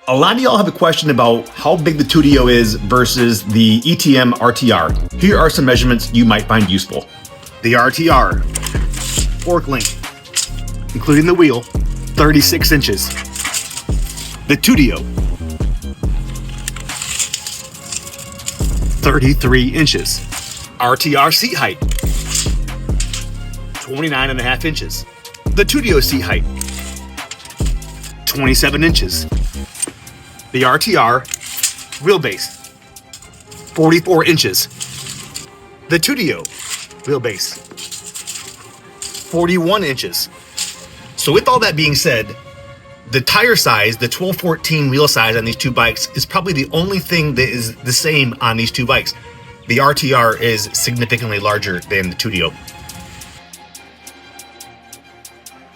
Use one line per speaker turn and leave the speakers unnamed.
A lot of y'all have a question about how big the Tuttio is versus the ETM RTR. Here are some measurements you might find useful. The RTR, fork length, including the wheel, 36 inches. The Tuttio, 33 inches. RTR seat height, 29.5 inches. The Tuttio seat height, 27 inches. The RTR wheelbase, 44 inches. The Tuttio wheelbase, 41 inches. So with all that being said, the tire size, the 1214 wheel size on these two bikes is probably the only thing that is the same on these two bikes. The RTR is significantly larger than the Tuttio.